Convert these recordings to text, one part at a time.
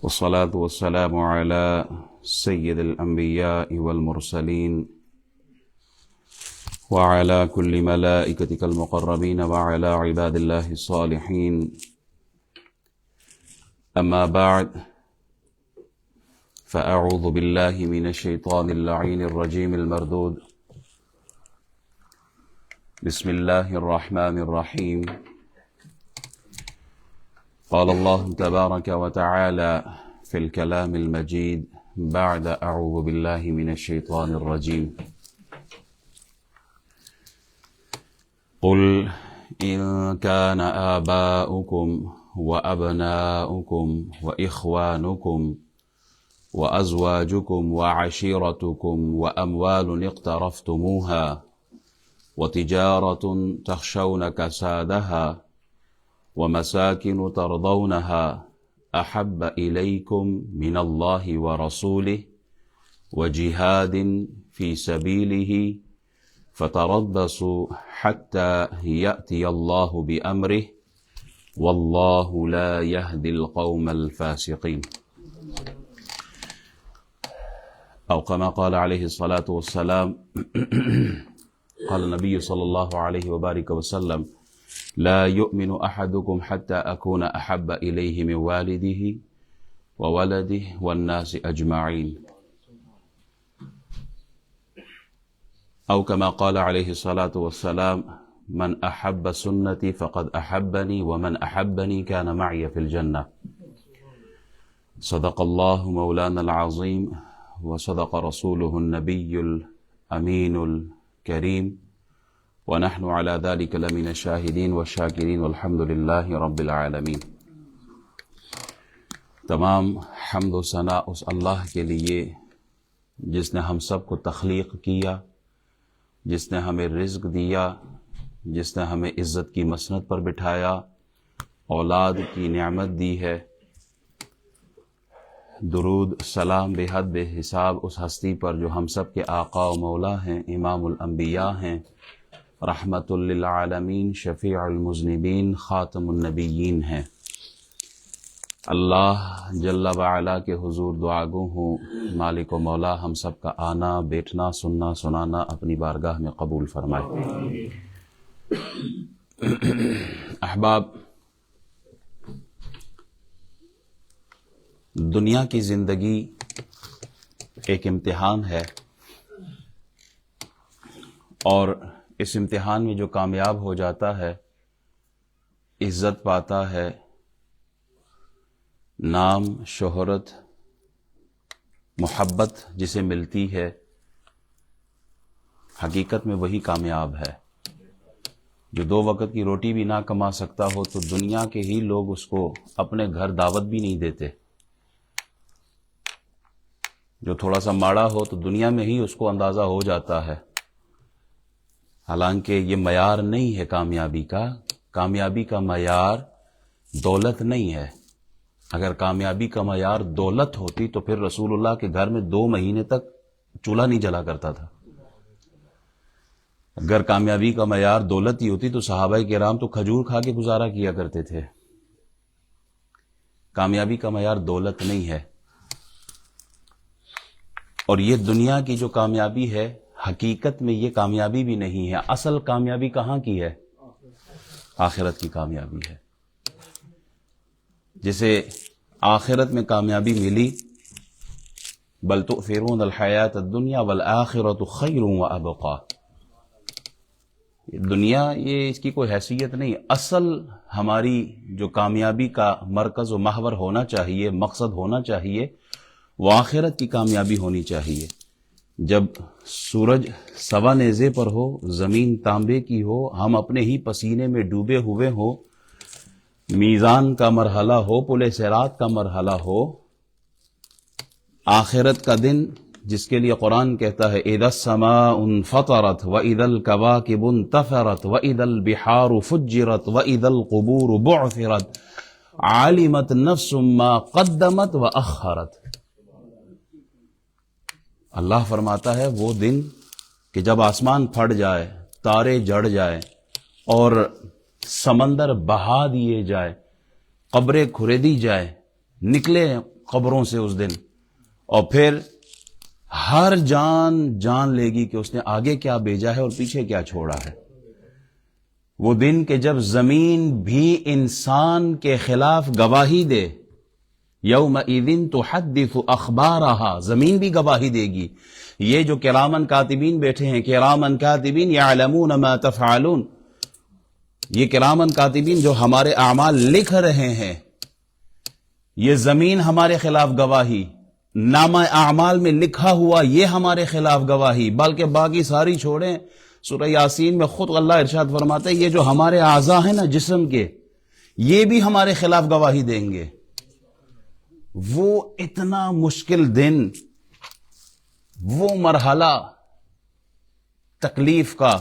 والصلاة والسلام على سيد الأنبياء والمرسلين وعلى كل ملائكتك المقربين وعلى عباد الله الصالحين. أما بعد، فأعوذ بالله من الشيطان اللعين الرجيم المردود. بسم الله الرحمن الرحيم. قال الله تبارك وتعالى في الكلام المجيد بعد أعوذ بالله من الشيطان الرجيم: قل إن كان آباؤكم وأبناؤكم وإخوانكم وأزواجكم وعشيرتكم وأموال اقترفتموها وتجارة تخشون كسادها ومساكن ترضونها أحب إليكم من الله ورسوله وجهاد في سبيله فتربصوا حتى يأتي الله بأمره والله لا يهدي القوم الفاسقين. أو كما قال عليه الصلاة والسلام قال النبي صلى الله عليه وبارك وسلم: لا يؤمن أحدكم حتى أكون أحب إليه من والده وولده والناس أجمعين. أو كما قال عليه الصلاة والسلام: من أحب سنتي فقد أحبني ومن أحبني كان معي في الجنة. صدق الله مولانا العظيم وصدق رسوله النبي الأمين الكريم ونحن على ذلك لمن الشاہدین والشاکرین والحمد للہ رب العالمین. تمام حمد و ثنا اس اللہ کے لیے جس نے ہم سب کو تخلیق کیا، جس نے ہمیں رزق دیا، جس نے ہمیں عزت کی مسند پر بٹھایا، اولاد کی نعمت دی ہے. درود سلام بے حد بے حساب اس ہستی پر جو ہم سب کے آقا و مولا ہیں، امام الانبیاء ہیں، رحمت للعالمین، شفیع المذنبین، خاتم النبیین ہیں. اللہ جل وعلا کے حضور دعا گو ہوں، مالک و مولا ہم سب کا آنا، بیٹھنا، سننا، سنانا اپنی بارگاہ میں قبول فرمائے. احباب، دنیا کی زندگی ایک امتحان ہے، اور اس امتحان میں جو کامیاب ہو جاتا ہے عزت پاتا ہے، نام، شہرت، محبت جسے ملتی ہے، حقیقت میں وہی کامیاب ہے. جو دو وقت کی روٹی بھی نہ کما سکتا ہو تو دنیا کے ہی لوگ اس کو اپنے گھر دعوت بھی نہیں دیتے. جو تھوڑا سا ماڑا ہو تو دنیا میں ہی اس کو اندازہ ہو جاتا ہے. حالانکہ یہ معیار نہیں ہے کامیابی کا. کامیابی کا معیار دولت نہیں ہے. اگر کامیابی کا معیار دولت ہوتی تو پھر رسول اللہ کے گھر میں 2 مہینے تک چولہا نہیں جلا کرتا تھا. اگر کامیابی کا معیار دولت ہی ہوتی تو صحابہ کرام تو کھجور کھا کے گزارا کیا کرتے تھے. کامیابی کا معیار دولت نہیں ہے. اور یہ دنیا کی جو کامیابی ہے حقیقت میں یہ کامیابی بھی نہیں ہے. اصل کامیابی کہاں کی ہے؟ آخرت کی کامیابی ہے. جسے آخرت میں کامیابی ملی، بل تؤثرون الحیات الدنیا والآخرۃ خیر وابقی. دنیا یہ اس کی کوئی حیثیت نہیں. اصل ہماری جو کامیابی کا مرکز و محور ہونا چاہیے، مقصد ہونا چاہیے، وہ آخرت کی کامیابی ہونی چاہیے. جب سورج سوا نیزے پر ہو، زمین تانبے کی ہو، ہم اپنے ہی پسینے میں ڈوبے ہوئے ہو، میزان کا مرحلہ ہو، پل صراط کا مرحلہ ہو، آخرت کا دن جس کے لیے قرآن کہتا ہے اذا السماء انفطرت واذا الكواكب انتثرت واذا البحار فجرت واذا القبور بعثرت علمت نفس ما قدمت واخرت. اللہ فرماتا ہے وہ دن کہ جب آسمان پھٹ جائے، تارے جڑ جائے اور سمندر بہا دیے جائے، قبریں کھریدی جائے، نکلے قبروں سے اس دن، اور پھر ہر جان لے گی کہ اس نے آگے کیا بھیجا ہے اور پیچھے کیا چھوڑا ہے۔ وہ دن کہ جب زمین بھی انسان کے خلاف گواہی دے، یومئذ تحدث اخبارها، زمین بھی گواہی دے گی۔ یہ جو کرامن کاتبین بیٹھے ہیں، کرامن کاتبین یعلمون ما تفعلون، یہ کرامن کاتبین جو ہمارے اعمال لکھ رہے ہیں، یہ زمین ہمارے خلاف گواہی، نامہ اعمال میں لکھا ہوا یہ ہمارے خلاف گواہی، بلکہ باقی ساری چھوڑیں۔ سورہ یاسین میں خود اللہ ارشاد فرماتا ہے یہ جو ہمارے اعضاء ہیں نا جسم کے، یہ بھی ہمارے خلاف گواہی دیں گے۔ وہ اتنا مشکل دن، وہ مرحلہ تکلیف کا،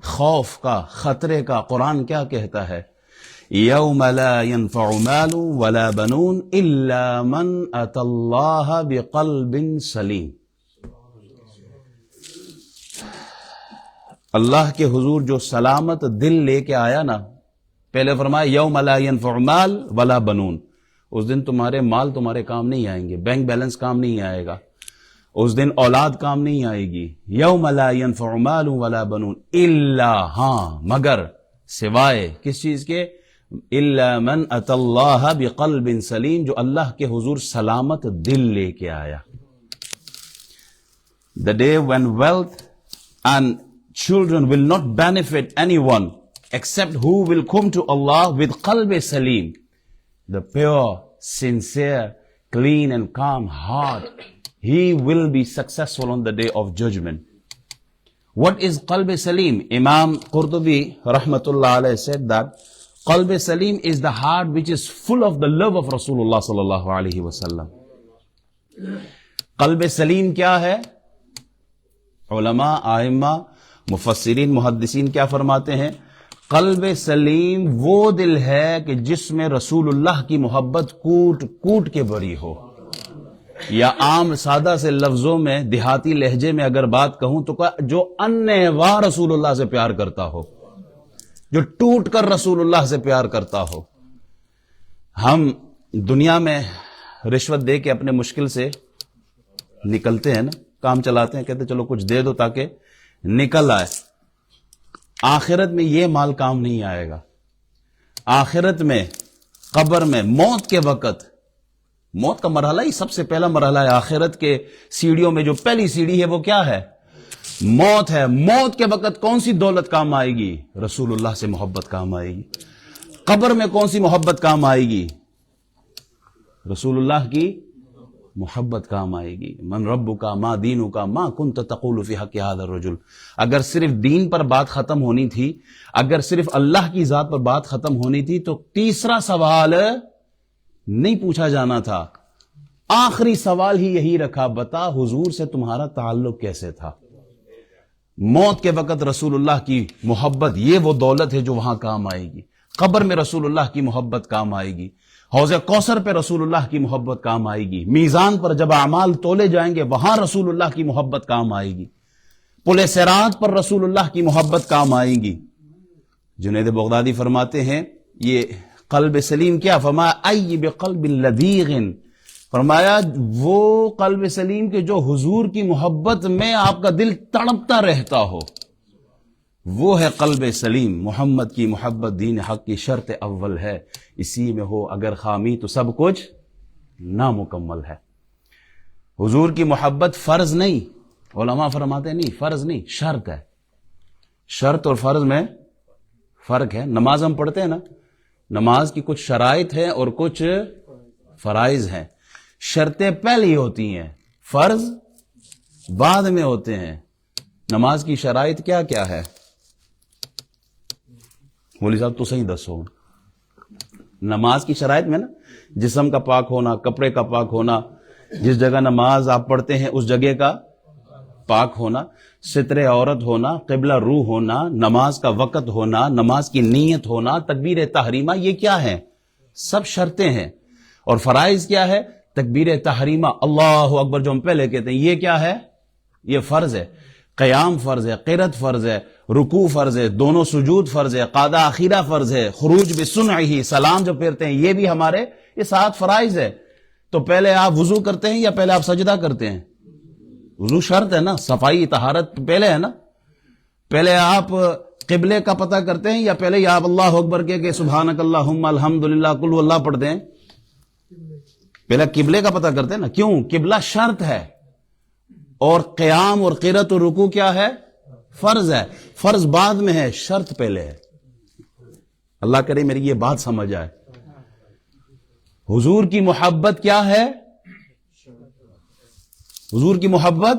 خوف کا، خطرے کا، قرآن کیا کہتا ہے؟ یوم لا ينفع مال ولا بنون الا من اتى اللہ بقلب سلیم۔ اللہ کے حضور جو سلامت دل لے کے آیا نا، پہلے فرمایا یوم لا ينفع مال ولا بنون، اس دن تمہارے مال تمہارے کام نہیں آئیں گے، بینک بیلنس کام نہیں آئے گا، اس دن اولاد کام نہیں آئے گی۔ یوم لا ينفع مال ولا بنون الا، ہاں مگر، سوائے کس چیز کے؟ الا من اتى اللہ بقلب سلیم، جو اللہ کے حضور سلامت دل لے کے آیا۔ The day when wealth and children will not benefit anyone except who will come to Allah with qalb salim, the pure, sincere, clean and calm heart, he will be successful on the day of judgment. What is qalb salim? Imam Qurtubi rahmatullah alayhi said that qalb salim is the heart which is full of the love of Rasulullah sallallahu alayhi wasallam. qalb salim کیا ہے؟ علماء، آئمہ، مفسرین، محدثین کیا فرماتے ہیں؟ قلب سلیم وہ دل ہے کہ جس میں رسول اللہ کی محبت کوٹ کوٹ کے بری ہو، یا عام سادہ سے لفظوں میں، دیہاتی لہجے میں اگر بات کہوں تو جو انواع رسول اللہ سے پیار کرتا ہو، جو ٹوٹ کر رسول اللہ سے پیار کرتا ہو۔ ہم دنیا میں رشوت دے کے اپنے مشکل سے نکلتے ہیں نا، کام چلاتے ہیں، کہتے چلو کچھ دے دو تاکہ نکل آئے۔ آخرت میں یہ مال کام نہیں آئے گا۔ آخرت میں، قبر میں، موت کے وقت، موت کا مرحلہ ہی سب سے پہلا مرحلہ ہے آخرت کے سیڑھیوں میں، جو پہلی سیڑھی ہے وہ کیا ہے؟ موت ہے۔ موت کے وقت کون سی دولت کام آئے گی؟ رسول اللہ سے محبت کام آئے گی۔ قبر میں کون سی محبت کام آئے گی؟ رسول اللہ کی محبت کام آئے گی۔ من ربک ما دینک ما کنت تقول فی حق ھذا الرجل۔ اگر صرف دین پر بات ختم ہونی تھی، اگر صرف اللہ کی ذات پر بات ختم ہونی تھی تو تیسرا سوال نہیں پوچھا جانا تھا، آخری سوال ہی یہی رکھا، بتا حضور سے تمہارا تعلق کیسے تھا؟ موت کے وقت رسول اللہ کی محبت، یہ وہ دولت ہے جو وہاں کام آئے گی۔ قبر میں رسول اللہ کی محبت کام آئے گی۔ حوض کوثر پہ رسول اللہ کی محبت کام آئے گی۔ میزان پر جب اعمال تولے جائیں گے وہاں رسول اللہ کی محبت کام آئے گی۔ پل صراط پر رسول اللہ کی محبت کام آئے گی۔ جنید بغدادی فرماتے ہیں یہ قلب سلیم کیا؟ فرمایا ای بقلب لذیغ، فرمایا وہ قلب سلیم کے جو حضور کی محبت میں آپ کا دل تڑپتا رہتا ہو، وہ ہے قلب سلیم۔ محمد کی محبت دین حق کی شرط اول ہے، اسی میں ہو اگر خامی تو سب کچھ نامکمل ہے۔ حضور کی محبت فرض نہیں، علماء فرماتے نہیں فرض نہیں، شرط ہے۔ شرط اور فرض میں فرق ہے۔ نماز ہم پڑھتے ہیں نا، نماز کی کچھ شرائط ہیں اور کچھ فرائض ہیں۔ شرطیں پہلی ہوتی ہیں، فرض بعد میں ہوتے ہیں۔ نماز کی شرائط کیا کیا ہے؟ مولوی صاحب تو صحیح دسو۔ نماز کی شرائط میں نا جسم کا پاک ہونا، کپڑے کا پاک ہونا، جس جگہ نماز آپ پڑھتے ہیں اس جگہ کا پاک ہونا، ستر عورت ہونا، قبلہ روح ہونا، نماز کا وقت ہونا، نماز کی نیت ہونا، تکبیر تحریمہ، یہ کیا ہے؟ سب شرطیں ہیں۔ اور فرائض کیا ہے؟ تکبیر تحریمہ، اللہ اکبر جو ہم پہلے کہتے ہیں، یہ کیا ہے؟ یہ فرض ہے۔ قیام فرض ہے، قرات فرض ہے، رکوع فرض ہے، دونوں سجود فرض ہے، قعدہ اخیرہ فرض ہے، خروج بسنعہ، سلام جو پھیرتے ہیں یہ بھی ہمارے، یہ 7 فرائض ہے۔ تو پہلے آپ وضو کرتے ہیں یا پہلے آپ سجدہ کرتے ہیں؟ وضو شرط ہے نا، صفائی طہارت پہلے ہے نا. پہلے آپ قبلے کا پتہ کرتے ہیں یا پہلے یا اللہ اکبر کہ سبحانک اللہم الحمدللہ قل ہو اللہ پڑھتے ہیں؟ پہلے قبلے کا پتہ کرتے ہیں نا. کیوں؟ قبلہ شرط ہے اور قیام اور قرات و رکوع کیا ہے؟ فرض ہے. فرض بعد میں ہے، شرط پہلے ہے. اللہ کرے میری یہ بات سمجھ آئے. حضور کی محبت کیا ہے؟ حضور کی محبت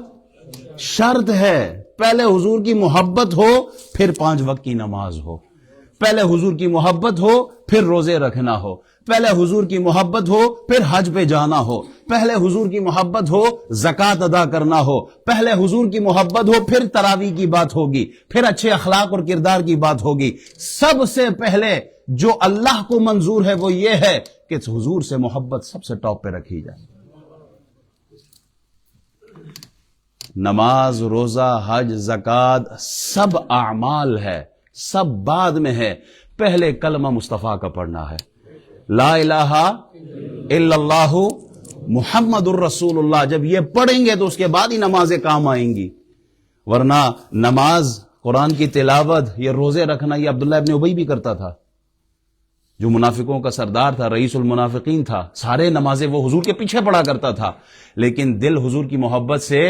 شرط ہے. پہلے حضور کی محبت ہو پھر 5 وقت کی نماز ہو. پہلے حضور کی محبت ہو پھر روزے رکھنا ہو. پہلے حضور کی محبت ہو پھر حج پہ جانا ہو. پہلے حضور کی محبت ہو زکوٰۃ ادا کرنا ہو. پہلے حضور کی محبت ہو پھر تراویح کی بات ہوگی، پھر اچھے اخلاق اور کردار کی بات ہوگی. سب سے پہلے جو اللہ کو منظور ہے وہ یہ ہے کہ حضور سے محبت سب سے ٹاپ پہ رکھی جائے. نماز، روزہ، حج، زکوٰۃ سب اعمال ہے، سب بعد میں ہے. پہلے کلمہ مصطفیٰ کا پڑھنا ہے، لا الہ الا اللہ محمد الرسول اللہ. جب یہ پڑھیں گے تو اس کے بعد ہی نمازیں کام آئیں گی. ورنہ نماز، قرآن کی تلاوت، یہ روزے رکھنا یہ عبداللہ ابن ابی بھی کرتا تھا، جو منافقوں کا سردار تھا، رئیس المنافقین تھا. سارے نمازیں وہ حضور کے پیچھے پڑھا کرتا تھا، لیکن دل حضور کی محبت سے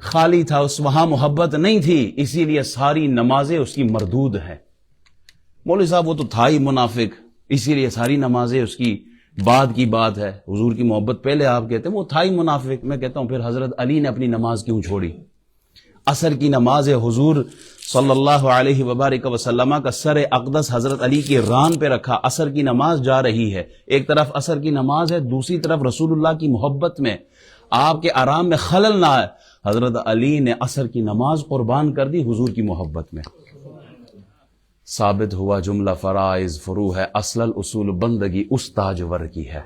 خالی تھا. وہاں محبت نہیں تھی، اسی لیے ساری نمازیں اس کی مردود ہیں. مولوی صاحب وہ تو تھا ہی منافق، اسی لیے ساری نمازیں اس کی بعد کی بات ہے. حضور کی محبت پہلے آپ کہتے ہیں وہ تھا ہی منافق. میں کہتا ہوں پھر حضرت علی نے اپنی نماز کیوں چھوڑی؟ عصر کی نماز ہے، حضور صلی اللہ علیہ وبارک وسلم کا سر اقدس حضرت علی کی ران پہ رکھا. عصر کی نماز جا رہی ہے، ایک طرف عصر کی نماز ہے، دوسری طرف رسول اللہ کی محبت میں آپ کے آرام میں خلل نہ آئے. حضرت علی نے عصر کی نماز قربان کر دی حضور کی محبت میں. ثابت ہوا جملہ فرائض فروع ہے، اصل الاصول بندگی اس تاجور کی ہے.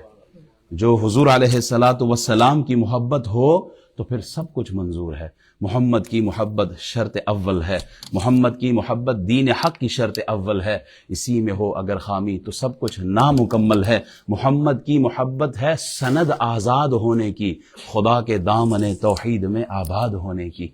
جو حضور علیہ الصلوۃ والسلام کی محبت ہو تو پھر سب کچھ منظور ہے. محمد کی محبت شرط اول ہے، محمد کی محبت دین حق کی شرط اول ہے. اسی میں ہو اگر خامی تو سب کچھ نامکمل ہے. محمد کی محبت ہے سند آزاد ہونے کی، خدا کے دامن توحید میں آباد ہونے کی.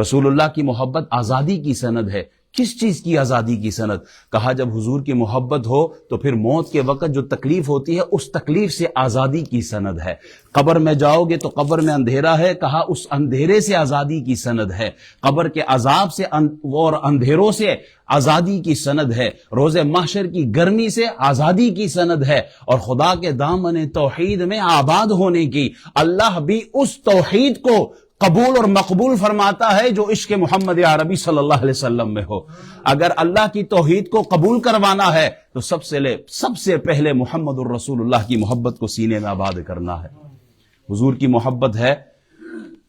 رسول اللہ کی محبت آزادی کی سند ہے. کس چیز کی آزادی کی سند؟ کہا جب حضور کی محبت ہو تو پھر موت کے وقت جو تکلیف ہوتی ہے اس تکلیف سے آزادی کی سند ہے. قبر میں جاؤ گے تو قبر میں اندھیرا ہے، کہا اس اندھیرے سے آزادی کی سند ہے. قبر کے عذاب سے اور اندھیروں سے آزادی کی سند ہے. روز محشر کی گرمی سے آزادی کی سند ہے، اور خدا کے دامن توحید میں آباد ہونے کی. اللہ بھی اس توحید کو قبول اور مقبول فرماتا ہے جو عشق محمد عربی صلی اللہ علیہ وسلم میں ہو. اگر اللہ کی توحید کو قبول کروانا ہے تو سب سے پہلے محمد الرسول اللہ کی محبت کو سینے میں آباد کرنا ہے. حضور کی محبت ہے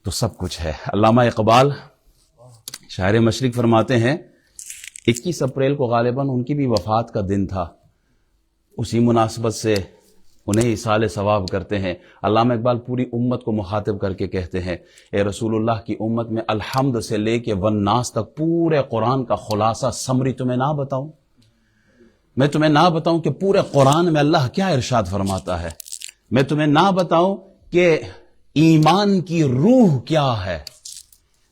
تو سب کچھ ہے. علامہ اقبال شاعر مشرق فرماتے ہیں 21 اپریل کو غالباً ان کی بھی وفات کا دن تھا. اسی مناسبت سے انہیں ایصال ثواب کرتے ہیں. علامہ اقبال پوری امت کو مخاطب کر کے کہتے ہیں اے رسول اللہ کی امت میں الحمد سے لے کے والناس تک پورے قرآن کا خلاصہ سمری تمہیں نہ بتاؤں؟ میں تمہیں نہ بتاؤں کہ پورے قرآن میں اللہ کیا ارشاد فرماتا ہے؟ میں تمہیں نہ بتاؤں کہ ایمان کی روح کیا ہے؟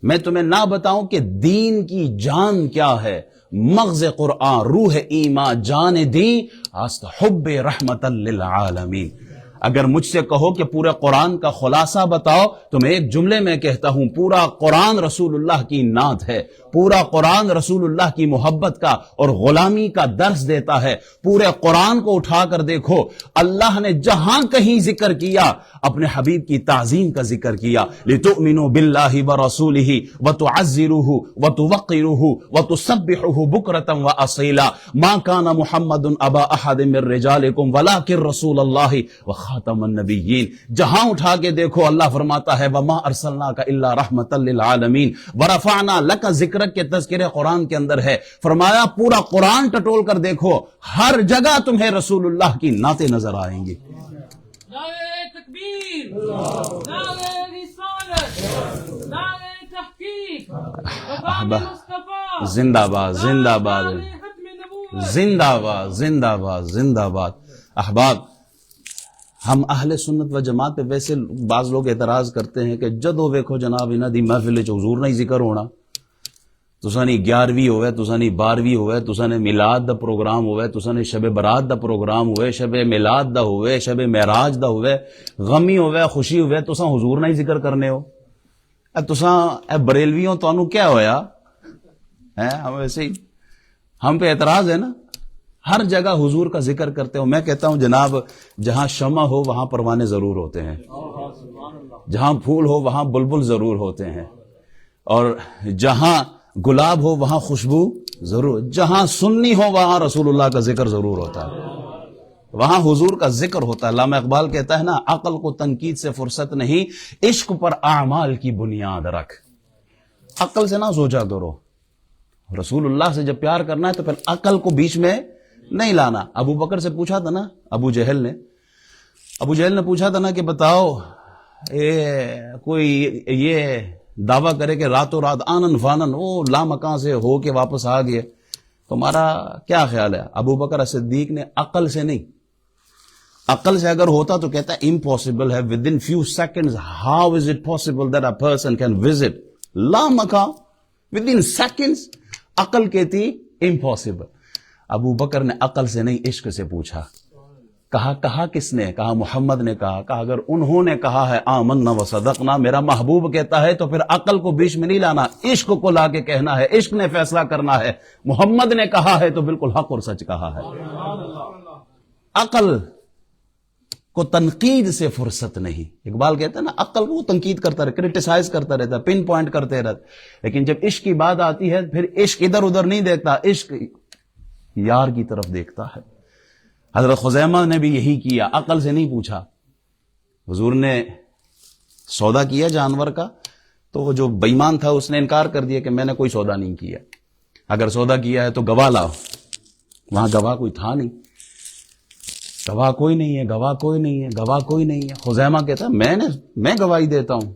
میں تمہیں نہ بتاؤں کہ دین کی جان کیا ہے؟ مغز قرآن، روح ایمان، جان دی است حب رحمت للعالمین. اگر مجھ سے کہو کہ پورے قرآن کا خلاصہ بتاؤ تو میں ایک جملے میں کہتا ہوں پورا قرآن رسول اللہ کی نعت ہے. پورا قرآن رسول اللہ کی محبت کا اور غلامی کا درس دیتا ہے. پورے قرآن کو اٹھا کر دیکھو، اللہ نے جہاں کہیں ذکر کیا اپنے حبیب کی تعظیم کا ذکر کیا. لِتُؤْمِنُوا بِاللَّهِ وَرَسُولِهِ وَتُعَزِّرُوهُ وَتُوَقِّرُوهُ وَتُسَبِّحُوهُ بُكْرَةً وَأَصِيلًا مَا كَانَ مُحَمَّدٌ أَبَا أَحَدٍ مِّن رِّجَالِكُمْ وَلَٰكِن رَّسُولَ اللَّهِ وَخَاتَمَ النَّبِيِّينَ. جہاں اٹھا کے دیکھو اللہ فرماتا ہے وَمَا أَرْسَلْنَاكَ إِلَّا رَحْمَةً لِّلْعَالَمِينَ وَرَفَعْنَا لَكَ ذِكْرَكَ کے تذکرے قرآن کے اندر ہے. فرمایا پورا قرآن ٹٹول کر دیکھو، ہر جگہ تمہیں رسول اللہ کی نعتیں نظر آئیں گی. نعرہ تکبیر، نعرہ رسالت، نعرہ تحقیق، مقام مصطفیٰ زندہ باد، زندہ باد، زندہ باد، زندہ باد، زندہ باد. احباب، ہم اہل سنت و جماعت پہ ویسے بعض لوگ اعتراض کرتے ہیں کہ جدو ویکھو جناب انہاں دی محفل وچ حضور نہیں ذکر ہونا، تساں نے 11ویں ہوئے، تساں نے 12ویں ہوئے، تساں نے میلاد دا پروگرام ہوئے، تساں نے شب برات دا پروگرام ہوئے، شب میلاد دا ہوئے، شب معراج دا ہوئے، غمی ہوئے خوشی ہوئے، تساں حضور نہیں ذکر کرنے ہو، تساں اے بریلویوں تانوں کیا ہویا ہے؟ ہم ویسے ہی ہم پہ اعتراض ہے نا، ہر جگہ حضور کا ذکر کرتے ہو۔ میں کہتا ہوں جناب جہاں شمع ہو وہاں پروانے ضرور ہوتے ہیں، جہاں پھول ہو وہاں بلبل ضرور ہوتے ہیں، اور جہاں گلاب ہو وہاں خوشبو ضرور، جہاں سنی ہو وہاں رسول اللہ کا ذکر ضرور ہوتا ہے، وہاں حضور کا ذکر ہوتا ہے۔ علامہ اقبال کہتا ہے نا، عقل کو تنقید سے فرصت نہیں، عشق پر اعمال کی بنیاد رکھ۔ عقل سے نہ سوچا کرو، رسول اللہ سے جب پیار کرنا ہے تو پھر عقل کو بیچ میں نہیں لانا۔ ابو بکر سے پوچھا تھا نا ابو جہل نے پوچھا تھا نا کہ بتاؤ کوئی یہ دعویٰ کرے کہ راتوں رات آنن فانن وہ لامکان سے ہو کے واپس آ گئے، تمہارا کیا خیال ہے؟ ابو بکر صدیق نے عقل سے نہیں، عقل سے اگر ہوتا تو کہتا ہے امپاسبل ہے، within few seconds how is it possible that a person can visit لامکان ود ان سیکنڈز۔ عقل کہتی امپاسبل۔ ابو بکر نے عقل سے نہیں عشق سے پوچھا۔ کہا کس نے؟ کہا محمد نے کہا اگر انہوں نے کہا ہے آمنا و صدقنا، میرا محبوب کہتا ہے، تو پھر عقل کو بیچ میں نہیں لانا، عشق کو لا کے کہنا ہے، عشق نے فیصلہ کرنا ہے۔ محمد نے کہا ہے تو بالکل حق اور سچ کہا ہے۔ عقل کو تنقید سے فرصت نہیں۔ اقبال کہتا ہے نا عقل کو تنقید کرتا رہتا، کرٹیسائز کرتا رہتا، پن پوائنٹ کرتے رہتا، لیکن جب عشق کی بات آتی ہے پھر عشق ادھر ادھر نہیں دیکھتا، عشق یار کی طرف دیکھتا ہے۔ حضرت خزیمہ نے بھی یہی کیا، عقل سے نہیں پوچھا۔ حضور نے سودا کیا جانور کا تو وہ جو بے ایمان تھا اس نے انکار کر دیا کہ میں نے کوئی سودا نہیں کیا۔ اگر سودا کیا ہے تو گواہ لاؤ، وہاں گواہ کوئی تھا نہیں، گواہ کوئی نہیں ہے، گواہ کوئی نہیں ہے، گواہ کوئی نہیں ہے۔ خزیمہ کہتا ہے میں گواہی دیتا ہوں،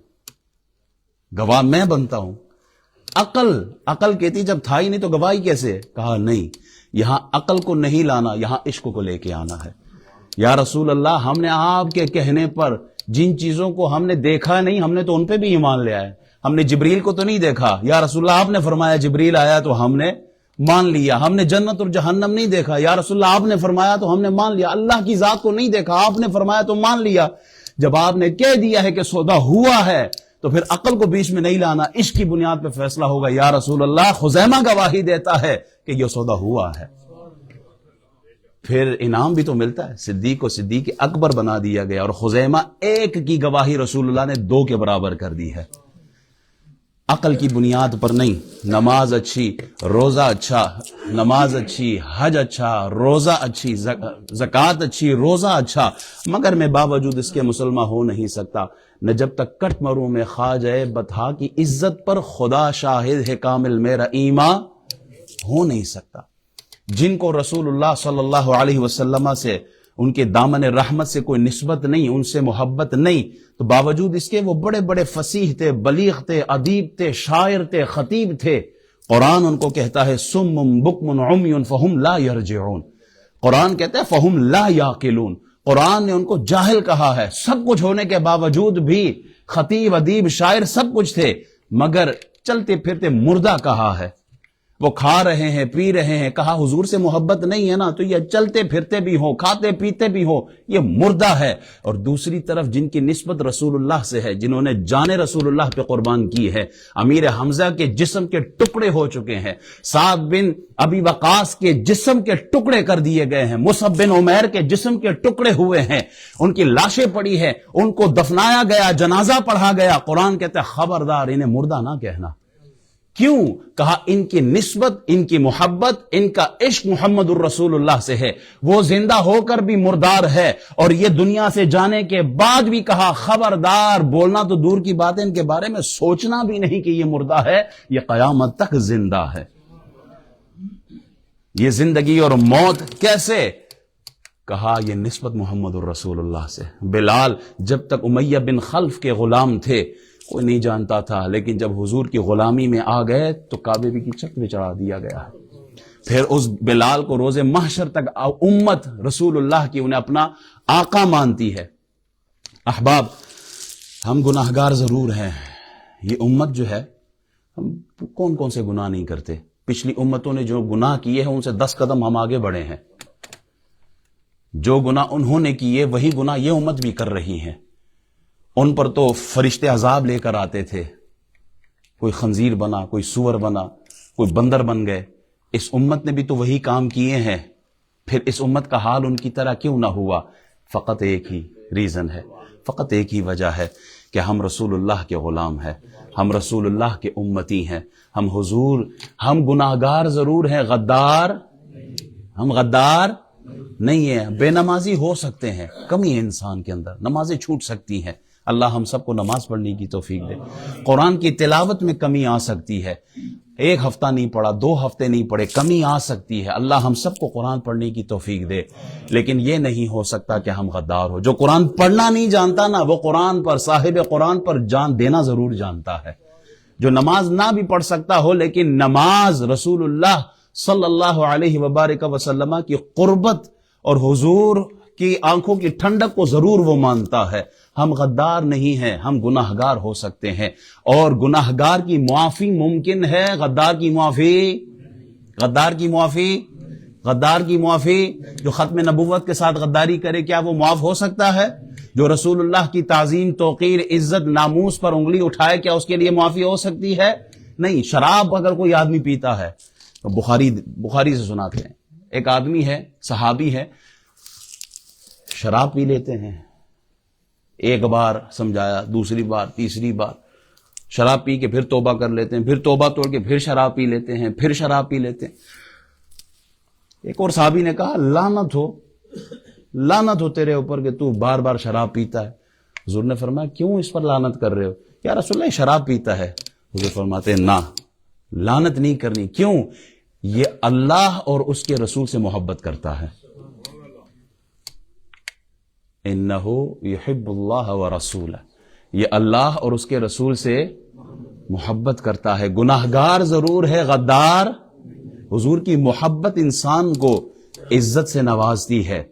گواہ میں بنتا ہوں۔ عقل کہتی جب تھا ہی نہیں تو گواہی کیسے؟ کہا نہیں، یہاں عقل کو نہیں لانا، یہاں عشق کو لے کے آنا ہے۔ یا رسول اللہ، ہم نے آپ کے کہنے پر جن چیزوں کو ہم نے دیکھا نہیں، ہم نے تو ان پہ بھی ایمان لے آئے۔ ہم نے جبریل کو تو نہیں دیکھا، یا رسول اللہ آپ نے فرمایا جبریل آیا تو ہم نے مان لیا۔ ہم نے جنت اور جہنم نہیں دیکھا، یا رسول اللہ آپ نے فرمایا تو ہم نے مان لیا۔ اللہ کی ذات کو نہیں دیکھا، آپ نے فرمایا تو مان لیا۔ جب آپ نے کہہ دیا ہے کہ سودا ہوا ہے تو پھر عقل کو بیچ میں نہیں لانا، عشق کی بنیاد پہ فیصلہ ہوگا۔ یا رسول اللہ، خزیمہ گواہی دیتا ہے کہ یہ سودا ہوا ہے، پھر انعام بھی تو ملتا ہے۔ صدیق کو صدیق اکبر بنا دیا گیا، اور خزیمہ ایک کی گواہی رسول اللہ نے 2 کے برابر کر دی ہے۔ عقل کی بنیاد پر نہیں، نماز اچھی، روزہ اچھا، نماز اچھی، حج اچھا، روزہ اچھی، زکوٰۃ اچھی، روزہ اچھا، مگر میں باوجود اس کے مسلمان ہو نہیں سکتا۔ نہ جب تک کٹ مروں میں خواجہ بطحا کی عزت پر خدا شاہد ہے کامل میرا ایمان ہو نہیں سکتا۔ جن کو رسول اللہ صلی اللہ علیہ وسلم سے، ان کے دامن رحمت سے کوئی نسبت نہیں، ان سے محبت نہیں، تو باوجود اس کے وہ بڑے بڑے فصیح تھے، بلیغ تھے، ادیب تھے، شاعر تھے، خطیب تھے۔ قرآن ان کو کہتا ہے سم بکم عمی فہم لا یرجعون، قرآن کہتا ہے فہم لا یعقلون، قرآن نے ان کو جاہل کہا ہے۔ سب کچھ ہونے کے باوجود بھی خطیب، ادیب، شاعر سب کچھ تھے، مگر چلتے پھرتے مردہ کہا ہے۔ وہ کھا رہے ہیں، پی رہے ہیں، کہا حضور سے محبت نہیں ہے نا تو یہ چلتے پھرتے بھی ہوں، کھاتے پیتے بھی ہوں، یہ مردہ ہے۔ اور دوسری طرف جن کی نسبت رسول اللہ سے ہے، جنہوں نے جان رسول اللہ پہ قربان کی ہے، امیر حمزہ کے جسم کے ٹکڑے ہو چکے ہیں، سعد بن ابی وقاص کے جسم کے ٹکڑے کر دیے گئے ہیں، مصعب بن عمیر کے جسم کے ٹکڑے ہوئے ہیں، ان کی لاشیں پڑی ہیں، ان کو دفنایا گیا، جنازہ پڑھا گیا۔ قرآن کہتا ہے خبردار انہیں مردہ نہ کہنا۔ کیوں؟ کہا ان کی نسبت، ان کی محبت، ان کا عشق محمد الرسول اللہ سے ہے، وہ زندہ ہو کر بھی مردار ہے، اور یہ دنیا سے جانے کے بعد بھی کہا خبردار، بولنا تو دور کی بات ہے، ان کے بارے میں سوچنا بھی نہیں کہ یہ مردہ ہے، یہ قیامت تک زندہ ہے۔ یہ زندگی اور موت کیسے؟ کہا یہ نسبت محمد الرسول اللہ سے۔ بلال جب تک امیہ بن خلف کے غلام تھے کوئی نہیں جانتا تھا، لیکن جب حضور کی غلامی میں آ گئے تو کعبے کی چھت پہ چڑھا دیا گیا ہے۔ پھر اس بلال کو روز محشر تک امت رسول اللہ کی انہیں اپنا آقا مانتی ہے۔ احباب، ہم گناہگار ضرور ہیں. یہ امت جو ہے، ہم کون کون سے گناہ نہیں کرتے؟ پچھلی امتوں نے جو گناہ کیے ہیں ان سے 10 قدم ہم آگے بڑھے ہیں. جو گناہ انہوں نے کیے وہی گناہ یہ امت بھی کر رہی ہیں. ان پر تو فرشتے عذاب لے کر آتے تھے، کوئی خنزیر بنا، کوئی سور بنا، کوئی بندر بن گئے. اس امت نے بھی تو وہی کام کیے ہیں. پھر اس امت کا حال ان کی طرح کیوں نہ ہوا؟ فقط ایک ہی ریزن ہے، فقط ایک ہی وجہ ہے کہ ہم رسول اللہ کے غلام ہیں، ہم رسول اللہ کے امتی ہیں. ہم گناہگار ضرور ہیں، ہم غدار نہیں ہیں. بے نمازی ہو سکتے ہیں، کمی ہے انسان کے اندر، نمازیں چھوٹ سکتی ہیں. اللہ ہم سب کو نماز پڑھنے کی توفیق دے. قرآن کی تلاوت میں کمی آ سکتی ہے، 1 ہفتہ نہیں پڑھا، 2 ہفتے نہیں پڑھے، کمی آ سکتی ہے. اللہ ہم سب کو قرآن پڑھنے کی توفیق دے. لیکن یہ نہیں ہو سکتا کہ ہم غدار ہو. جو قرآن پڑھنا نہیں جانتا نا، وہ قرآن پر، صاحب قرآن پر جان دینا ضرور جانتا ہے. جو نماز نہ بھی پڑھ سکتا ہو لیکن نماز رسول اللہ صلی اللہ علیہ وبارک وسلم کی قربت اور حضور کی آنکھوں کی ٹھنڈک کو ضرور وہ مانتا ہے. ہم غدار نہیں ہیں، ہم گناہگار ہو سکتے ہیں، اور گناہگار کی معافی ممکن ہے، غدار کی معافی جو ختم نبوت کے ساتھ غداری کرے، کیا وہ معاف ہو سکتا ہے؟ جو رسول اللہ کی تعظیم، توقیر، عزت، ناموس پر انگلی اٹھائے، کیا اس کے لیے معافی ہو سکتی ہے؟ نہیں. شراب اگر کوئی آدمی پیتا ہے، بخاری سے سناتے ہیں، ایک آدمی ہے، صحابی ہے، شراب پی لیتے ہیں. ایک بار سمجھایا، دوسری بار، تیسری بار، شراب پی کے پھر توبہ کر لیتے ہیں، پھر توبہ توڑ کے پھر شراب پی لیتے ہیں، پھر شراب پی لیتے ہیں. ایک اور صحابی نے کہا، لعنت ہو تیرے اوپر کہ تو بار بار شراب پیتا ہے. حضور نے فرمایا، کیوں اس پر لعنت کر رہے ہو؟ یا رسول اللہ شراب پیتا ہے. حضور فرماتے ہیں، نہ، لعنت نہیں کرنی. کیوں؟ یہ اللہ اور اس کے رسول سے محبت کرتا ہے. انہو یحب اللہ ورسولہ، یہ اللہ اور اس کے رسول سے محبت کرتا ہے. گناہگار ضرور ہے، غدار. حضور کی محبت انسان کو عزت سے نوازتی ہے.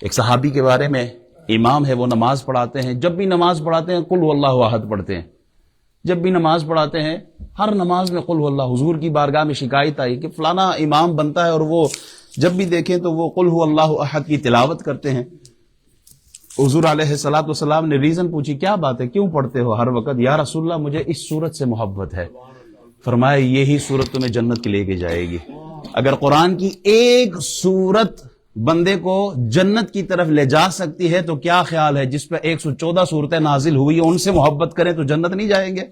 ایک صحابی کے بارے میں، امام ہے، وہ نماز پڑھاتے ہیں. جب بھی نماز پڑھاتے ہیں قل واللہ احد پڑھتے ہیں. جب بھی نماز پڑھاتے ہیں، ہر نماز میں قل واللہ. حضور کی بارگاہ میں شکایت آئی کہ فلانا امام بنتا ہے اور وہ جب بھی دیکھیں تو وہ قل واللہ احد کی تلاوت کرتے ہیں. حضور علیہ الصلوۃ والسلام نے ریزن پوچھی، کیا بات ہے، کیوں پڑھتے ہو ہر وقت؟ یا رسول اللہ مجھے اس صورت سے محبت ہے. فرمایا، یہی صورت تمہیں جنت کی لے کے جائے گی. اگر قرآن کی ایک صورت بندے کو جنت کی طرف لے جا سکتی ہے تو کیا خیال ہے جس پہ 114 صورتیں نازل ہوئی، ان سے محبت کریں تو جنت نہیں جائیں گے؟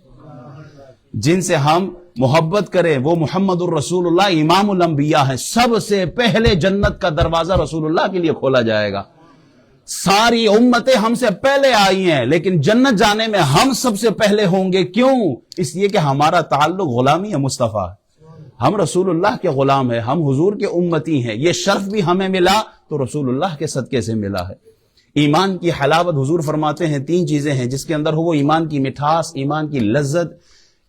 جن سے ہم محبت کریں وہ محمد الرسول اللہ، امام الانبیاء ہیں. سب سے پہلے جنت کا دروازہ رسول اللہ کے لیے کھولا جائے گا. ساری امتیں ہم سے پہلے آئی ہیں لیکن جنت جانے میں ہم سب سے پہلے ہوں گے. کیوں؟ اس لیے کہ ہمارا تعلق غلامی ہے مصطفیٰ. ہم رسول اللہ کے غلام ہیں، ہم حضور کے امتی ہیں. یہ شرف بھی ہمیں ملا تو رسول اللہ کے صدقے سے ملا ہے. ایمان کی حلاوت، حضور فرماتے ہیں 3 چیزیں ہیں جس کے اندر ہو، وہ ایمان کی مٹھاس، ایمان کی لذت،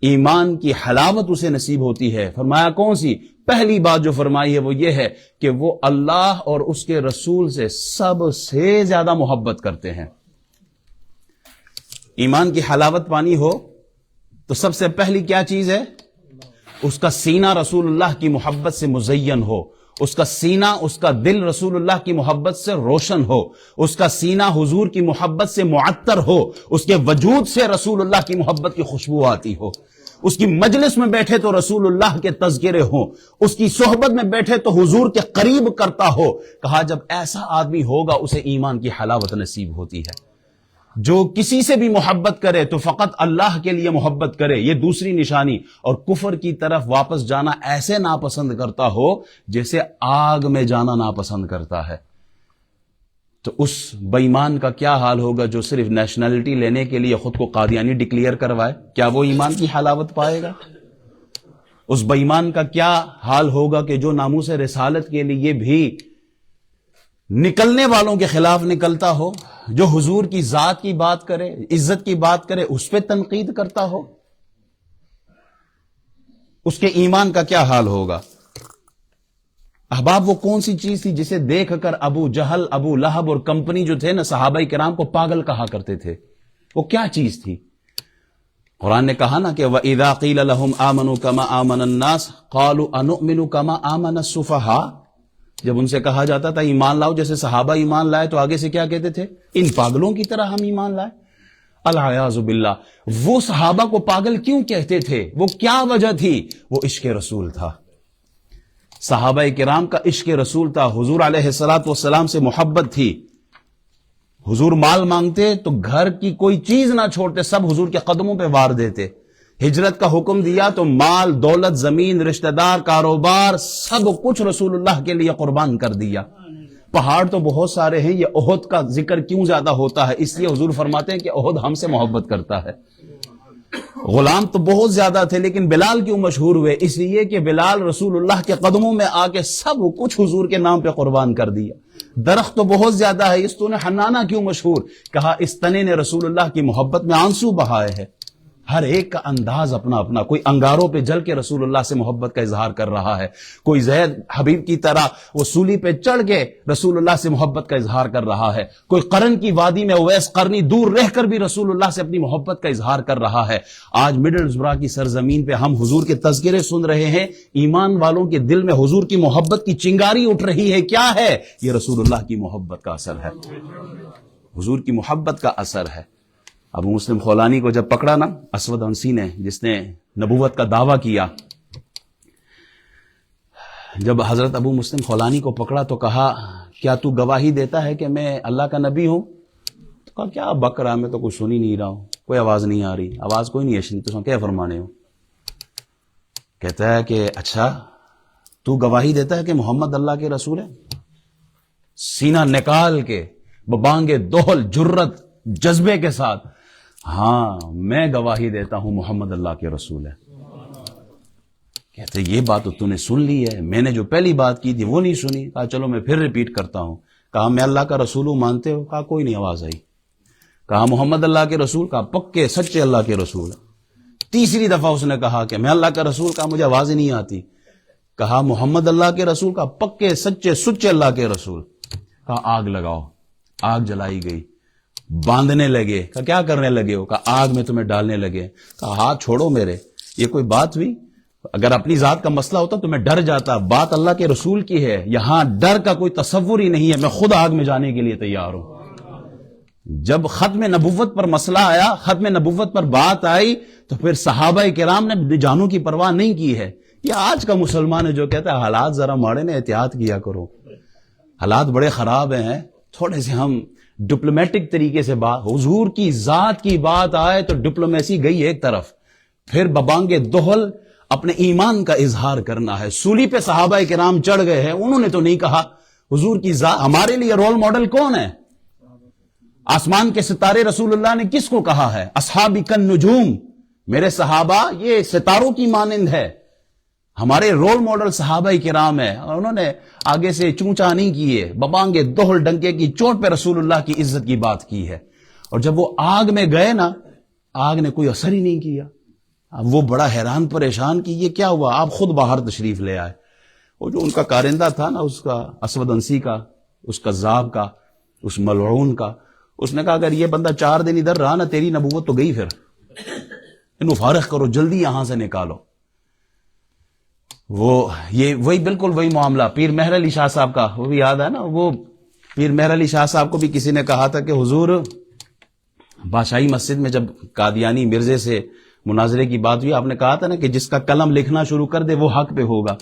ایمان کی حلاوت اسے نصیب ہوتی ہے. فرمایا کون سی؟ پہلی بات جو فرمائی ہے وہ یہ ہے کہ وہ اللہ اور اس کے رسول سے سب سے زیادہ محبت کرتے ہیں. ایمان کی حلاوت پانی ہو تو سب سے پہلی کیا چیز ہے؟ اس کا سینہ رسول اللہ کی محبت سے مزین ہو، اس کا سینہ، اس کا دل رسول اللہ کی محبت سے روشن ہو، اس کا سینہ حضور کی محبت سے معطر ہو، اس کے وجود سے رسول اللہ کی محبت کی خوشبو آتی ہو، اس کی مجلس میں بیٹھے تو رسول اللہ کے تذکرے ہوں، اس کی صحبت میں بیٹھے تو حضور کے قریب کرتا ہو. کہا جب ایسا آدمی ہوگا اسے ایمان کی حلاوت نصیب ہوتی ہے. جو کسی سے بھی محبت کرے تو فقط اللہ کے لیے محبت کرے، یہ دوسری نشانی. اور کفر کی طرف واپس جانا ایسے ناپسند کرتا ہو جیسے آگ میں جانا ناپسند کرتا ہے. تو اس بے ایمان کا کیا حال ہوگا جو صرف نیشنلٹی لینے کے لیے خود کو قادیانی ڈکلیئر کروائے؟ کیا وہ ایمان کی حلاوت پائے گا؟ اس بے ایمان کا کیا حال ہوگا کہ جو ناموس رسالت کے لیے بھی نکلنے والوں کے خلاف نکلتا ہو، جو حضور کی ذات کی بات کرے، عزت کی بات کرے، اس پہ تنقید کرتا ہو؟ اس کے ایمان کا کیا حال ہوگا؟ احباب وہ کون سی چیز تھی جسے دیکھ کر ابو جہل، ابو لہب اور کمپنی جو تھے نا صحابہ کرام کو پاگل کہا کرتے تھے؟ وہ کیا چیز تھی؟ قرآن نے کہا نا کہ وَإِذَا قِيلَ لَهُمْ آمَنُوا كَمَا آمَنَ النَّاسُ قَالُوا أَنُؤْمِنُ كَمَا آمَنَ السُّفَهَاءُ، جب ان سے کہا جاتا تھا ایمان لاؤ جیسے صحابہ ایمان لائے، تو آگے سے کیا کہتے تھے؟ ان پاگلوں کی طرح ہم ایمان لائے۔ العیاذ باللہ۔ وہ صحابہ کو پاگل کیوں کہتے تھے؟ وہ کیا وجہ تھی؟ وہ عشق رسول تھا، صحابہ کرام کا عشق رسول تھا، حضور علیہ الصلوۃ والسلام سے محبت تھی۔ حضور مال مانگتے تو گھر کی کوئی چیز نہ چھوڑتے، سب حضور کے قدموں پہ وار دیتے۔ ہجرت کا حکم دیا تو مال، دولت، زمین، رشتہ دار، کاروبار، سب کچھ رسول اللہ کے لیے قربان کر دیا۔ پہاڑ تو بہت سارے ہیں، یہ احد کا ذکر کیوں زیادہ ہوتا ہے؟ اس لیے حضور فرماتے ہیں کہ احد ہم سے محبت کرتا ہے۔ غلام تو بہت زیادہ تھے، لیکن بلال کیوں مشہور ہوئے؟ اس لیے کہ بلال رسول اللہ کے قدموں میں آ کے سب کچھ حضور کے نام پہ قربان کر دیا۔ درخت تو بہت زیادہ ہے، اس تو نے حنانہ کیوں مشہور؟ کہا اس تنے نے رسول اللہ کی محبت میں آنسو بہائے ہیں۔ ہر ایک کا انداز اپنا اپنا، کوئی انگاروں پہ جل کے رسول اللہ سے محبت کا اظہار کر رہا ہے، کوئی زید حبیب کی طرح وہ سولی پہ چڑھ کے رسول اللہ سے محبت کا اظہار کر رہا ہے، کوئی قرن کی وادی میں اویس قرنی دور رہ کر بھی رسول اللہ سے اپنی محبت کا اظہار کر رہا ہے۔ آج مڈلزبرا کی سرزمین پہ ہم حضور کے تذکرے سن رہے ہیں، ایمان والوں کے دل میں حضور کی محبت کی چنگاری اٹھ رہی ہے۔ کیا ہے یہ؟ رسول اللہ کی محبت کا اثر ہے، حضور کی محبت کا اثر ہے۔ ابو مسلم خولانی کو جب پکڑا نا اسود انسی نے، جس نے نبوت کا دعویٰ کیا، جب حضرت ابو مسلم خولانی کو پکڑا تو کہا کیا تو گواہی دیتا ہے کہ میں اللہ کا نبی ہوں؟ تو کہا کیا بک رہا، میں تو کچھ سن ہی نہیں رہا ہوں، کوئی آواز نہیں آ رہی، آواز کوئی نہیں ہے، تو کیا فرمانے ہو؟ کہتا ہے کہ اچھا تو گواہی دیتا ہے کہ محمد اللہ کے رسول ہے؟ سینہ نکال کے ببانگ دوہل جرت جذبے کے ساتھ، ہاں میں گواہی دیتا ہوں محمد اللہ کے رسول ہے۔ کہتے یہ بات تو نے سن لی ہے، میں نے جو پہلی بات کی تھی وہ نہیں سنی۔ کہا چلو میں پھر ریپیٹ کرتا ہوں۔ کہا میں اللہ کا رسول ہوں، مانتے ہو؟ کہا کوئی نہیں آواز آئی۔ کہا محمد اللہ کے رسول؟ کہا پکے سچے اللہ کے رسول ہے۔ تیسری دفعہ اس نے کہا کہ میں اللہ کا رسول، کہا مجھے آواز ہی نہیں آتی۔ کہا محمد اللہ کے رسول؟ کہا پکے سچے سچے اللہ کے رسول۔ کہا آگ لگاؤ۔ آگ جلائی گئی، باندھنے لگے۔ کہا کیا کرنے لگے ہو؟ کہا آگ میں تمہیں ڈالنے لگے۔ کہا ہاتھ چھوڑو میرے، یہ کوئی بات ہوئی؟ اگر اپنی ذات کا مسئلہ ہوتا تو میں ڈر جاتا، بات اللہ کے رسول کی ہے، یہاں ڈر کا کوئی تصور ہی نہیں ہے، میں خود آگ میں جانے کے لیے تیار ہوں۔ جب ختم نبوت پر مسئلہ آیا، ختم نبوت پر بات آئی، تو پھر صحابہ کرام نے جانوں کی پرواہ نہیں کی ہے۔ یہ آج کا مسلمان ہے جو کہتا ہے حالات ذرا ماڑے نے، احتیاط کیا کرو، حالات بڑے خراب ہیں، تھوڑے سے ہم ڈپلومیٹک طریقے سے بات، حضور کی ذات کی بات آئے تو ڈپلومیسی گئی ایک طرف، پھر ببانگ دوہل اپنے ایمان کا اظہار کرنا ہے۔ سولی پہ صحابہ کرام چڑھ گئے ہیں، انہوں نے تو نہیں کہا حضور کی ذات۔ ہمارے لیے رول ماڈل کون ہے؟ آسمان کے ستارے رسول اللہ نے کس کو کہا ہے؟ اصحابی کالنجوم، میرے صحابہ یہ ستاروں کی مانند ہے۔ ہمارے رول ماڈل صحابہ کرام ہیں، اور انہوں نے آگے سے چونچا نہیں کیے، ببانگ دوہل ڈنکے کی چوٹ پہ رسول اللہ کی عزت کی بات کی ہے۔ اور جب وہ آگ میں گئے نا، آگ نے کوئی اثر ہی نہیں کیا۔ اب وہ بڑا حیران پریشان کہ یہ کیا ہوا؟ آپ خود باہر تشریف لے آئے۔ وہ جو ان کا کارندہ تھا نا، اس کا اسود انسی کا، اس کذاب کا، اس ملعون کا، اس نے کہا اگر یہ بندہ 4 دن ادھر رہا نا، تیری نبوت تو گئی، پھر انہوں فارغ کرو، جلدی یہاں سے نکالو۔ وہی بالکل وہی معاملہ پیر مہر علی شاہ صاحب کا، وہ بھی یاد ہے نا، وہ پیر مہر علی شاہ صاحب کو بھی کسی نے کہا تھا کہ حضور بادشاہی مسجد میں جب قادیانی مرزے سے مناظرے کی بات ہوئی، آپ نے کہا تھا نا کہ جس کا قلم لکھنا شروع کر دے وہ حق پہ ہوگا۔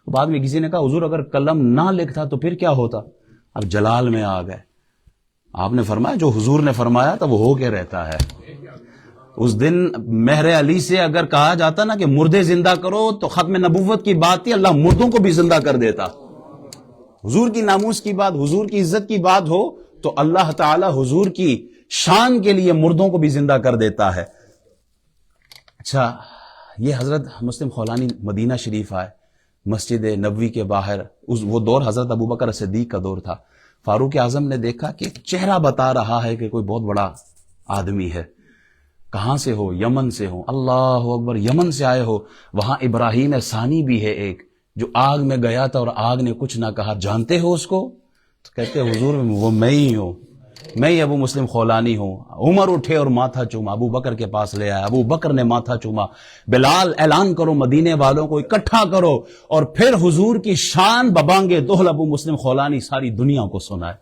بعد میں کسی نے کہا حضور اگر قلم نہ لکھتا تو پھر کیا ہوتا؟ اب جلال میں آ گئے۔ آپ نے فرمایا جو حضور نے فرمایا تھا وہ ہو کے رہتا ہے۔ اس دن مہر علی سے اگر کہا جاتا نا کہ مردے زندہ کرو، تو ختم نبوت کی بات تھی، اللہ مردوں کو بھی زندہ کر دیتا۔ حضور کی ناموس کی بات، حضور کی عزت کی بات ہو تو اللہ تعالی حضور کی شان کے لیے مردوں کو بھی زندہ کر دیتا ہے۔ اچھا، یہ حضرت مسلم خولانی مدینہ شریف آئے، مسجد نبوی کے باہر، وہ دور حضرت ابوبکر صدیق کا دور تھا۔ فاروق اعظم نے دیکھا کہ چہرہ بتا رہا ہے کہ کوئی بہت بڑا آدمی ہے۔ کہاں سے ہو؟ یمن سے ہو۔ اللہ اکبر، یمن سے آئے ہو؟ وہاں ابراہیم ثانی بھی ہے ایک، جو آگ میں گیا تھا اور آگ نے کچھ نہ کہا، جانتے ہو اس کو؟ تو کہتے ہیں حضور وہ میں ہی ہوں، میں ہی ابو مسلم خولانی ہوں۔ عمر اٹھے اور ماتھا چوما، ابو بکر کے پاس لے آیا، ابو بکر نے ماتھا چوما۔ بلال اعلان کرو مدینے والوں کو اکٹھا کرو، اور پھر حضور کی شان ببانگے دہل ابو مسلم خولانی ساری دنیا کو سنائے۔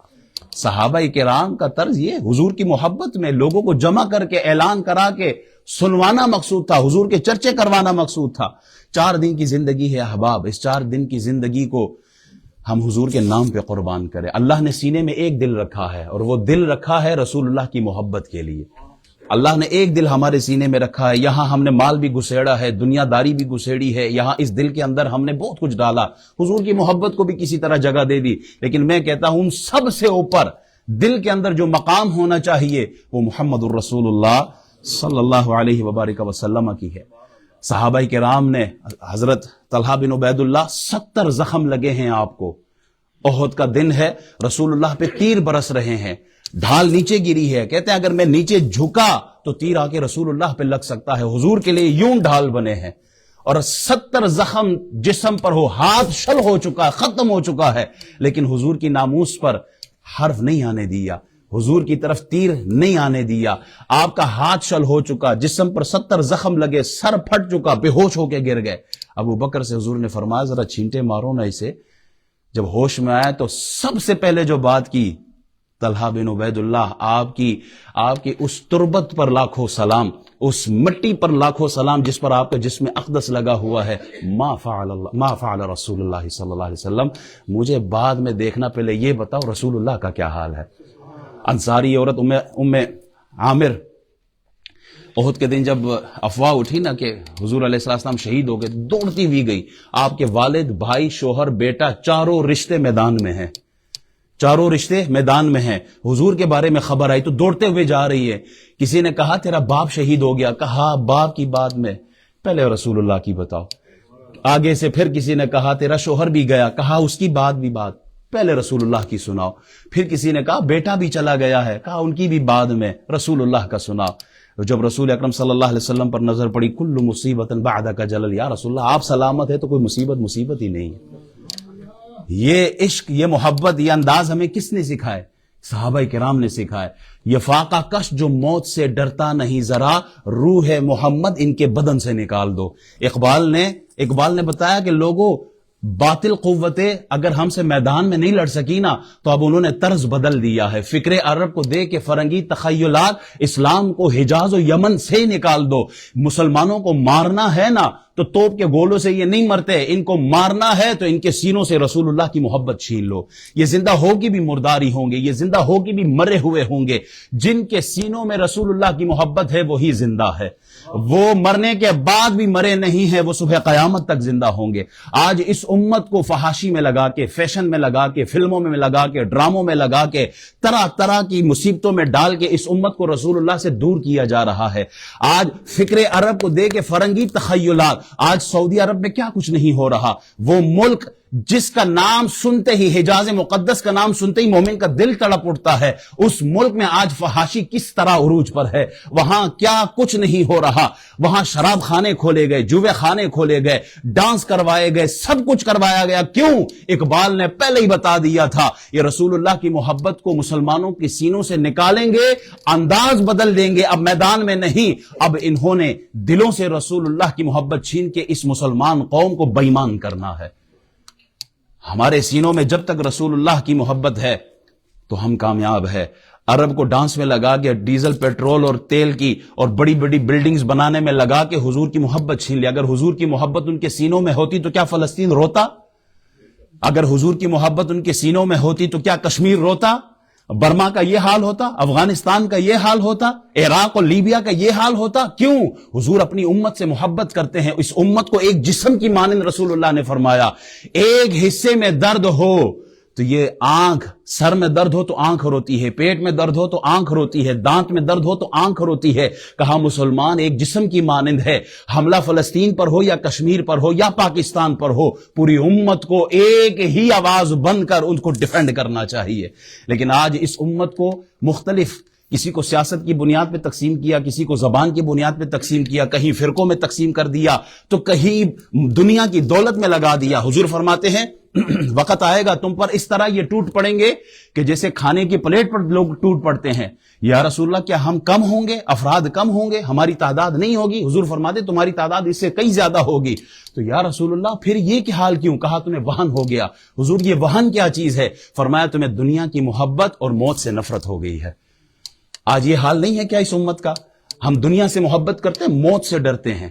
صحابہ کرام کا طرز یہ، حضور کی محبت میں لوگوں کو جمع کر کے اعلان کرا کے سنوانا مقصود تھا، حضور کے چرچے کروانا مقصود تھا۔ 4 دن کی زندگی ہے احباب، اس 4 دن کی زندگی کو ہم حضور کے نام پہ قربان کریں۔ اللہ نے سینے میں ایک دل رکھا ہے، اور وہ دل رکھا ہے رسول اللہ کی محبت کے لیے۔ اللہ نے ایک دل ہمارے سینے میں رکھا ہے، یہاں ہم نے مال بھی گسیڑا ہے، دنیا داری بھی گسیڑی ہے، یہاں اس دل کے اندر ہم نے بہت کچھ ڈالا، حضور کی محبت کو بھی کسی طرح جگہ دے دی، لیکن میں کہتا ہوں سب سے اوپر دل کے اندر جو مقام ہونا چاہیے وہ محمد الرسول اللہ صلی اللہ علیہ وبارک وسلم کی ہے۔ صحابہ کرام نے، حضرت طلحہ بن عبید اللہ 70 زخم لگے ہیں آپ کو، احد کا دن ہے، رسول اللہ پہ تیر برس رہے ہیں، ڈھال نیچے گری ہے، کہتے ہیں اگر میں نیچے جھکا تو تیر آ کے رسول اللہ پہ لگ سکتا ہے، حضور کے لیے یوں ڈھال بنے ہیں، اور 70 زخم جسم پر ہو، ہاتھ شل ہو چکا، ختم ہو چکا ہے، لیکن حضور کی ناموس پر حرف نہیں آنے دیا، حضور کی طرف تیر نہیں آنے دیا، آپ کا ہاتھ شل ہو چکا، جسم پر 70 زخم لگے، سر پھٹ چکا، بے ہوش ہو کے گر گئے۔ ابو بکر سے حضور نے فرمایا ذرا چھینٹے مارو نا اسے۔ جب ہوش میں آیا تو سب سے پہلے جو بات کی، طلحہ بن عبید اللہ، آپ کی اس تربت پر لاکھوں سلام، اس مٹی پر لاکھوں سلام جس پر آپ کا جسم اقدس لگا ہوا ہے، ما فعل رسول اللہ صلی اللہ علیہ وسلم، مجھے بعد میں دیکھنا، پہلے یہ بتاؤ رسول اللہ کا کیا حال ہے۔ انصاری عورت ام عامر، احد کے دن جب افواہ اٹھی نا کہ حضور علیہ السلام شہید ہو گئے، دوڑتی ہوئی گئی، آپ کے والد، بھائی، شوہر، بیٹا، چاروں رشتے میدان میں ہیں، چاروں رشتے میدان میں ہیں، حضور کے بارے میں خبر آئی تو دوڑتے ہوئے جا رہی ہے۔ کسی نے کہا تیرا باپ شہید ہو گیا، کہا باپ کی بات میں پہلے رسول اللہ کی بتاؤ۔ آگے سے پھر کسی نے کہا تیرا شوہر بھی گیا، کہا اس کی بات بھی بات پہلے رسول اللہ کی سناؤ۔ پھر کسی نے کہا بیٹا بھی چلا گیا ہے، کہا ان کی بھی بعد میں رسول اللہ کا سناؤ۔ جب رسول اکرم صلی اللہ علیہ وسلم پر نظر پڑی، کل مصیبت بعدک جلل، یا رسول اللہ آپ سلامت ہے تو کوئی مصیبت ہی نہیں ہے۔ یہ عشق، یہ محبت، یہ انداز ہمیں کس نے سکھائے؟ صحابہ کرام نے سکھائے۔ یہ فاقہ کش جو موت سے ڈرتا نہیں ذرا، روح محمد ان کے بدن سے نکال دو۔ اقبال نے بتایا کہ لوگوں، باطل قوتیں اگر ہم سے میدان میں نہیں لڑ سکی نا تو اب انہوں نے طرز بدل دیا ہے۔ فکر عرب کو دے کے فرنگی تخیلات، اسلام کو حجاز و یمن سے نکال دو۔ مسلمانوں کو مارنا ہے نا تو توپ کے گولوں سے یہ نہیں مرتے، ان کو مارنا ہے تو ان کے سینوں سے رسول اللہ کی محبت چھین لو۔ یہ زندہ ہوگی بھی مرداری ہوں گے، یہ زندہ ہوگی بھی مرے ہوئے ہوں گے۔ جن کے سینوں میں رسول اللہ کی محبت ہے وہی زندہ ہے، وہ مرنے کے بعد بھی مرے نہیں ہیں، وہ صبح قیامت تک زندہ ہوں گے۔ آج اس امت کو فحاشی میں لگا کے، فیشن میں لگا کے، فلموں میں لگا کے، ڈراموں میں لگا کے، طرح طرح کی مصیبتوں میں ڈال کے اس امت کو رسول اللہ سے دور کیا جا رہا ہے۔ آج فکر عرب کو دے کے فرنگی تخیلات، آج سعودی عرب میں کیا کچھ نہیں ہو رہا، وہ ملک جس کا نام سنتے ہی، حجاز مقدس کا نام سنتے ہی مومن کا دل تڑپ اٹھتا ہے، اس ملک میں آج فحاشی کس طرح عروج پر ہے۔ وہاں کیا کچھ نہیں ہو رہا، وہاں شراب خانے کھولے گئے، جوے خانے کھولے گئے، ڈانس کروائے گئے، سب کچھ کروایا گیا۔ کیوں؟ اقبال نے پہلے ہی بتا دیا تھا، یہ رسول اللہ کی محبت کو مسلمانوں کے سینوں سے نکالیں گے، انداز بدل دیں گے، اب میدان میں نہیں، اب انہوں نے دلوں سے رسول اللہ کی محبت چھین کے اس مسلمان قوم کو بے ایمان کرنا ہے۔ ہمارے سینوں میں جب تک رسول اللہ کی محبت ہے تو ہم کامیاب ہے۔ عرب کو ڈانس میں لگا کے، ڈیزل، پیٹرول اور تیل کی اور بڑی بڑی بلڈنگز بنانے میں لگا کے حضور کی محبت چھین لیا۔ اگر حضور کی محبت ان کے سینوں میں ہوتی تو کیا فلسطین روتا؟ اگر حضور کی محبت ان کے سینوں میں ہوتی تو کیا کشمیر روتا؟ برما کا یہ حال ہوتا؟ افغانستان کا یہ حال ہوتا؟ عراق اور لیبیا کا یہ حال ہوتا؟ کیوں؟ حضور اپنی امت سے محبت کرتے ہیں۔ اس امت کو ایک جسم کی مانند رسول اللہ نے فرمایا، ایک حصے میں درد ہو تو یہ آنکھ، سر میں درد ہو تو آنکھ روتی ہے، پیٹ میں درد ہو تو آنکھ روتی ہے، دانت میں درد ہو تو آنکھ روتی ہے۔ کہا مسلمان ایک جسم کی مانند ہے، حملہ فلسطین پر ہو یا کشمیر پر ہو یا پاکستان پر ہو، پوری امت کو ایک ہی آواز بن کر ان کو ڈیفینڈ کرنا چاہیے۔ لیکن آج اس امت کو مختلف کسی کو سیاست کی بنیاد پہ تقسیم کیا، کسی کو زبان کی بنیاد پہ تقسیم کیا، کہیں فرقوں میں تقسیم کر دیا، تو کہیں دنیا کی دولت میں لگا دیا۔ حضور فرماتے ہیں وقت آئے گا تم پر اس طرح یہ ٹوٹ پڑیں گے کہ جیسے کھانے کی پلیٹ پر لوگ ٹوٹ پڑتے ہیں۔ یا رسول اللہ کیا ہم کم ہوں گے، افراد کم ہوں گے، ہماری تعداد نہیں ہوگی؟ حضور فرماتے تمہاری تعداد اس سے کئی زیادہ ہوگی۔ تو یا رسول اللہ پھر یہ کہ حال کیوں؟ کہا تمہیں وہن ہو گیا۔ حضور یہ وہن کیا چیز ہے؟ فرمایا تمہیں دنیا کی محبت اور موت سے نفرت ہو گئی ہے۔ آج یہ حال نہیں ہے کیا اس امت کا؟ ہم دنیا سے محبت کرتے ہیں، موت سے ڈرتے ہیں،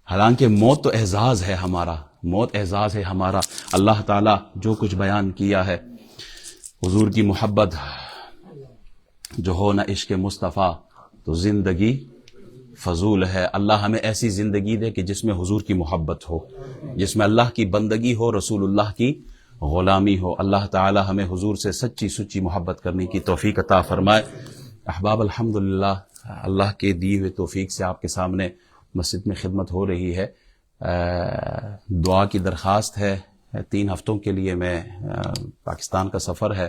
حالانکہ موت تو اعزاز ہے ہمارا، موت اعزاز ہے ہمارا۔ اللہ تعالیٰ جو کچھ بیان کیا ہے، حضور کی محبت جو ہو نہ عشق مصطفیٰ تو زندگی فضول ہے۔ اللہ ہمیں ایسی زندگی دے کہ جس میں حضور کی محبت ہو، جس میں اللہ کی بندگی ہو، رسول اللہ کی غلامی ہو۔ اللہ تعالی ہمیں حضور سے سچی سچی محبت کرنے کی توفیق عطا فرمائے۔ احباب الحمدللہ، اللہ کے دی ہوئے توفیق سے آپ کے سامنے مسجد میں خدمت ہو رہی ہے۔ دعا کی درخواست ہے۔ 3 ہفتوں کے لیے میں پاکستان کا سفر ہے،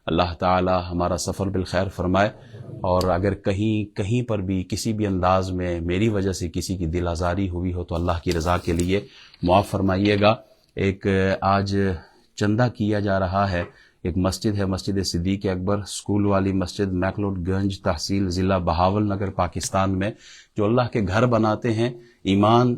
اللہ تعالی ہمارا سفر بالخیر فرمائے، اور اگر کہیں پر بھی کسی بھی انداز میں میری وجہ سے کسی کی دل آزاری ہوئی ہو تو اللہ کی رضا کے لیے معاف فرمائیے گا۔ ایک آج چندہ کیا جا رہا ہے، ایک مسجد ہے، مسجد صدیق اکبر، اسکول والی مسجد، میکلوڈ گنج تحصیل، ضلع بہاول نگر، پاکستان میں، جو اللہ کے گھر بناتے ہیں۔ ایمان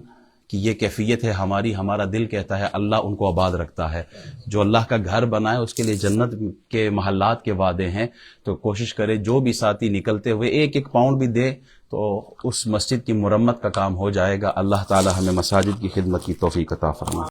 کی یہ کیفیت ہے ہمارا دل کہتا ہے اللہ ان کو آباد رکھتا ہے۔ جو اللہ کا گھر بنائے اس کے لیے جنت کے محلات کے وعدے ہیں، تو کوشش کرے جو بھی ساتھی نکلتے ہوئے 1 پاؤنڈ بھی دے تو اس مسجد کی مرمت کا کام ہو جائے گا۔ اللہ تعالی ہمیں مساجد کی خدمت کی توفیق عطا فرمائے۔